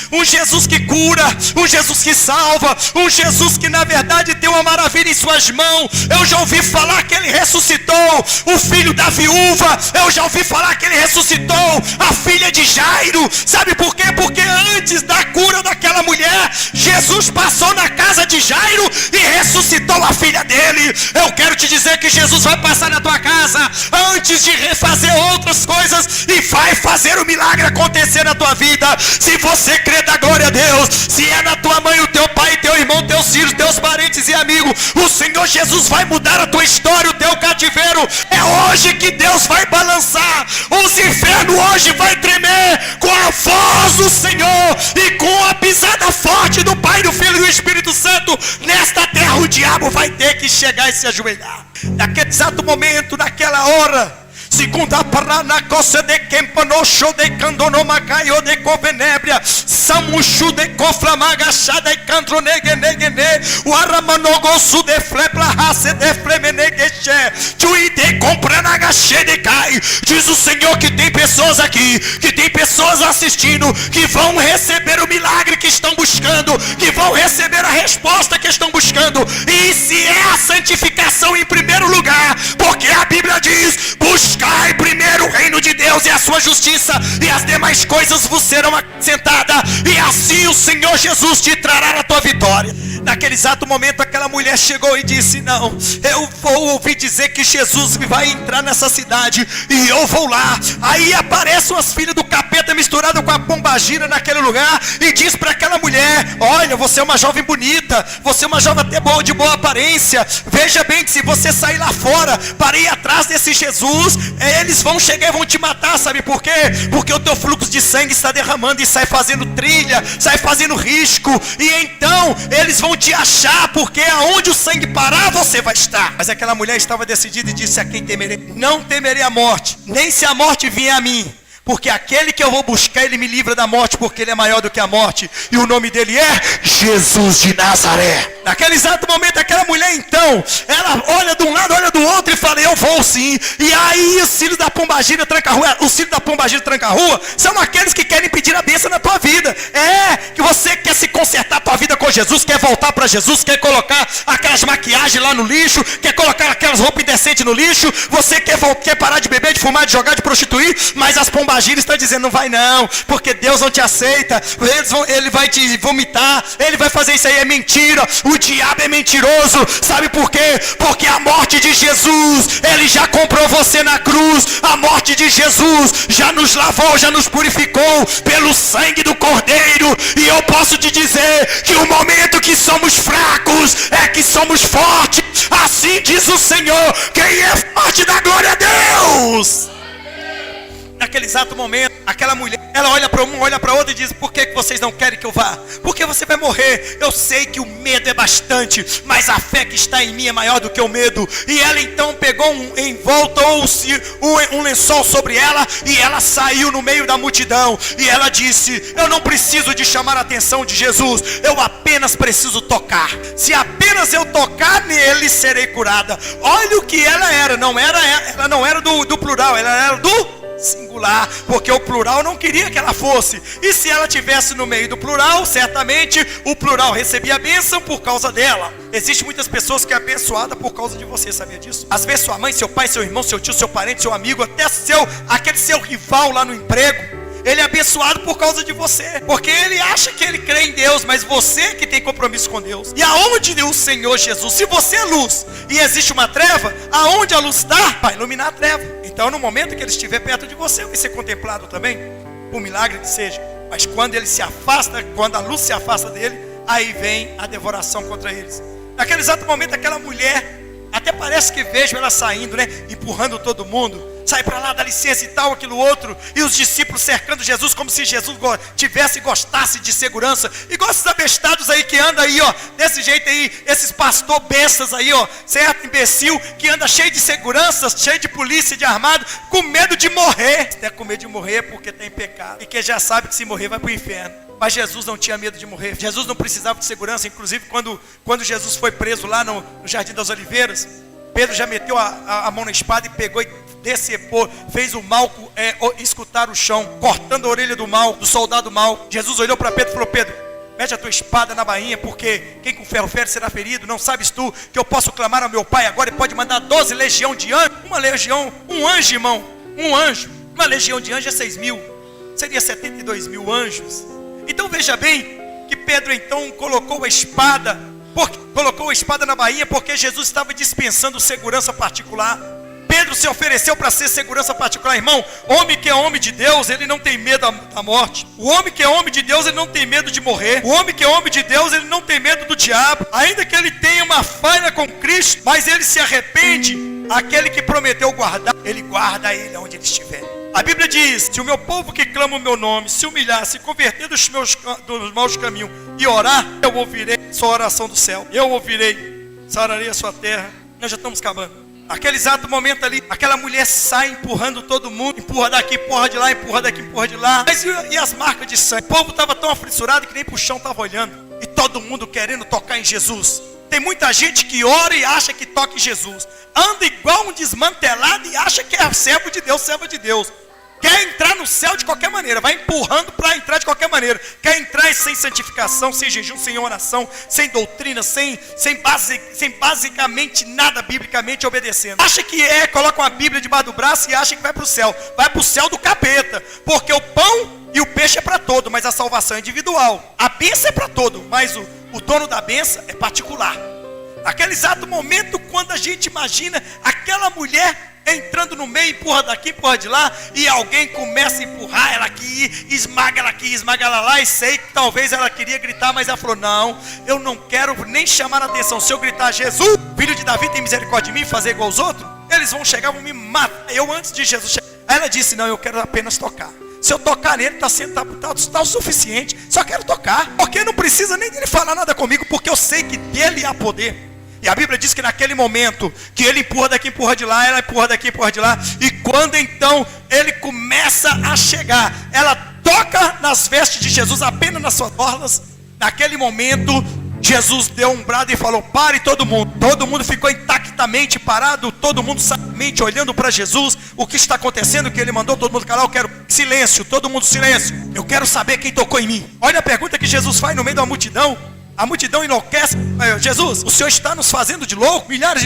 que cura, um Jesus que salva, um Jesus que na verdade tem uma maravilha em suas mãos. Eu já ouvi falar que ele ressuscitou o filho da viúva, eu já ouvi falar que ele ressuscitou a filha de Jairo. Sabe por quê? Porque antes da cura daquela mulher, Jesus passou na casa de Jairo e ressuscitou a filha dele. Eu quero te dizer que Jesus vai passar na tua casa antes de refazer outras coisas e vai fazer o milagre acontecer na tua vida. Se você crê, da glória a Deus. Se é na tua mãe, o teu pai, teu irmão, teus filhos, teus parentes e amigos, o Senhor Jesus vai mudar a tua história, o teu cativeiro. É hoje que Deus vai balançar. Os infernos hoje vai tremer com a voz do Senhor e com a pisada forte do Pai, do Filho e do Espírito Santo. Nesta terra o diabo vai ter que chegar e se ajoelhar. Naquele exato momento, naquela hora, segunda parana coça de quempanocho de candonomacaio de covenébria samuchu de coflamagachada e candronegenegene o aramanogosu de flepla race de flemenegeche tui de compranagache de cai. Diz o Senhor que tem pessoas aqui, que tem pessoas assistindo, que vão receber o milagre que estão buscando, que vão receber a resposta que estão buscando. E se é a santificação em primeiro lugar, porque a Bíblia diz, buscai primeiro o reino de Deus e a sua justiça, e as demais coisas vos serão acrescentadas, e assim o Senhor Jesus te trará a tua vitória. Naquele exato momento, aquela mulher chegou e disse, não, eu vou ouvir dizer que Jesus vai entrar nessa cidade, e eu vou lá. Aí aparecem as filhas do capeta misturado com a pombagira naquele lugar, e diz para aquela mulher, olha, você é uma jovem bonita, você é uma jovem até boa, de boa aparência, veja bem que se você sair lá fora para ir atrás desse Jesus, eles vão chegar e vão te matar. Sabe por quê? Porque o teu fluxo de sangue está derramando e sai fazendo trilha, sai fazendo risco, e então eles vão te achar, porque aonde o sangue parar você vai estar. Mas aquela mulher estava decidida e disse, a quem temerei? Não temerei a morte, nem se a morte vier a mim, porque aquele que eu vou buscar, ele me livra da morte, porque ele é maior do que a morte, e o nome dele é Jesus de Nazaré. Naquele exato momento, aquela mulher então, ela olha de um lado, olha do outro e fala, eu vou sim. E aí os filhos da pombagira tranca a rua. Os filhos da pombagira tranca a rua são aqueles que querem pedir a bênção na tua vida. É, que você quer se consertar a tua vida com Jesus, quer voltar para Jesus, quer colocar aquelas maquiagens lá no lixo, quer colocar aquelas roupas indecentes no lixo, você quer parar de beber, de fumar, de jogar, de prostituir, mas as pombagiras imagina, está dizendo, não vai não, porque Deus não te aceita, ele vai te vomitar, ele vai fazer isso aí, é mentira, o diabo é mentiroso, sabe por quê? Porque a morte de Jesus, ele já comprou você na cruz, a morte de Jesus já nos lavou, já nos purificou pelo sangue do Cordeiro, e eu posso te dizer que o momento que somos fracos é que somos fortes, assim diz o Senhor, quem é forte da glória a Deus. Naquele exato momento, aquela mulher, ela olha para um, olha para outro e diz, por que vocês não querem que eu vá? Porque você vai morrer. Eu sei que o medo é bastante, mas a fé que está em mim é maior do que o medo. E ela então pegou um lençol sobre ela, e ela saiu no meio da multidão, e ela disse, eu não preciso de chamar a atenção de Jesus, eu apenas preciso tocar. Se apenas eu tocar nele, serei curada. Olha o que ela era, ela não era do plural, ela era do singular, porque o plural não queria que ela fosse, e se ela tivesse no meio do plural, certamente o plural recebia a bênção por causa dela. Existem muitas pessoas que é abençoada por causa de você, sabia disso? Às vezes sua mãe, seu pai, seu irmão, seu tio, seu parente, seu amigo, até aquele seu rival lá no emprego, ele é abençoado por causa de você, porque ele acha que ele crê em Deus, mas você que tem compromisso com Deus. E aonde o Senhor Jesus, se você é luz e existe uma treva, aonde a luz está, vai iluminar a treva. Então no momento que ele estiver perto de você, vai ser contemplado também, por milagre que seja. Mas quando ele se afasta, quando a luz se afasta dele, aí vem a devoração contra eles. Naquele exato momento, aquela mulher, até parece que vejo ela saindo, né, empurrando todo mundo, sai para lá, dá licença e tal, aquilo outro, e os discípulos cercando Jesus, como se Jesus gostasse de segurança, igual esses abestados aí que andam aí, ó, desse jeito aí, esses pastor bestas aí, ó, certo, imbecil, que anda cheio de segurança, cheio de polícia, de armado, com medo de morrer. Se tem com medo de morrer é porque tem pecado, e que já sabe que se morrer vai para o inferno. Mas Jesus não tinha medo de morrer, Jesus não precisava de segurança. Inclusive quando Jesus foi preso lá no Jardim das Oliveiras, Pedro já meteu a mão na espada e pegou e decepou, fez o mal escutar o chão, cortando a orelha do soldado mau. Jesus olhou para Pedro e falou, Pedro, mete a tua espada na bainha, porque quem com ferro fere será ferido. Não sabes tu que eu posso clamar ao meu pai agora e pode mandar 12 legiões de anjos? Uma legião, um anjo, irmão, um anjo, uma legião de anjos é 6.000, seria 72.000 anjos. Então veja bem, que Pedro então colocou a espada na bainha, porque Jesus estava dispensando segurança particular. Pedro se ofereceu para ser segurança particular. Irmão, homem que é homem de Deus, ele não tem medo da morte. O homem que é homem de Deus, ele não tem medo de morrer. O homem que é homem de Deus, ele não tem medo do diabo. Ainda que ele tenha uma falha com Cristo, mas ele se arrepende. Aquele que prometeu guardar, ele guarda ele onde ele estiver. A Bíblia diz, se o meu povo que clama o meu nome se humilhar, se converter dos maus caminhos e orar, eu ouvirei sua oração do céu. Eu ouvirei, sararei a sua terra. Nós já estamos acabando. Aquele exato momento ali, aquela mulher sai empurrando todo mundo, empurra daqui, empurra de lá, empurra daqui, empurra de lá. Mas e as marcas de sangue? O povo estava tão afliçurado que nem pro chão estava olhando. E todo mundo querendo tocar em Jesus. Tem muita gente que ora e acha que toca em Jesus. Anda igual um desmantelado e acha que é servo de Deus, serva de Deus. Quer entrar no céu de qualquer maneira, vai empurrando para entrar de qualquer maneira. Quer entrar sem santificação, sem jejum, sem oração, sem doutrina, sem basicamente nada biblicamente obedecendo. Acha que coloca uma Bíblia debaixo do braço e acha que vai para o céu. Vai para o céu do capeta, porque o pão e o peixe é para todo, mas a salvação é individual. A bênção é para todo, mas o dono da bênção é particular. Naquele exato momento, quando a gente imagina aquela mulher entrando no meio, empurra daqui, empurra de lá, e alguém começa a empurrar ela aqui, esmaga ela lá, e sei que talvez ela queria gritar, mas ela falou, não, eu não quero nem chamar a atenção. Se eu gritar, Jesus, filho de Davi, tem misericórdia de mim, fazer igual aos outros, eles vão chegar, vão me matar, eu antes de Jesus chegar. Aí ela disse, não, eu quero apenas tocar. Se eu tocar nele, tá o suficiente, só quero tocar, porque não precisa nem dele falar nada comigo, porque eu sei que dele há poder. E a Bíblia diz que naquele momento, que ele empurra daqui, empurra de lá, ela empurra daqui, empurra de lá, e quando então ele começa a chegar, ela toca nas vestes de Jesus, apenas nas suas orlas. Naquele momento, Jesus deu um brado e falou, pare todo mundo ficou intactamente parado, todo mundo sabiamente olhando para Jesus. O que está acontecendo? Que ele mandou todo mundo calar. Eu quero silêncio, todo mundo silêncio, eu quero saber quem tocou em mim. Olha a pergunta que Jesus faz no meio da multidão. A multidão enlouquece. Jesus, o Senhor está nos fazendo de louco? Milhares,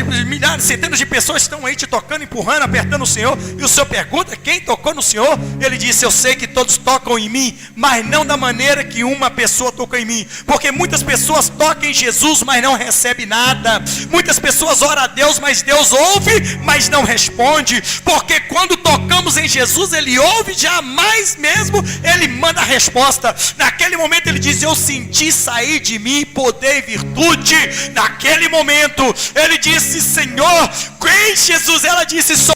centenas de pessoas estão aí te tocando, empurrando, apertando o Senhor. E o Senhor pergunta, quem tocou no Senhor? Ele disse, eu sei que todos tocam em mim, mas não da maneira que uma pessoa tocou em mim. Porque muitas pessoas tocam em Jesus, mas não recebem nada. Muitas pessoas oram a Deus, mas Deus ouve, mas não responde. Porque quando tocamos em Jesus, Ele ouve, jamais mesmo Ele manda a resposta. Naquele momento Ele diz, eu senti sair de mim poder e virtude. Naquele momento Ele disse, Senhor, quem Jesus? Ela disse, sou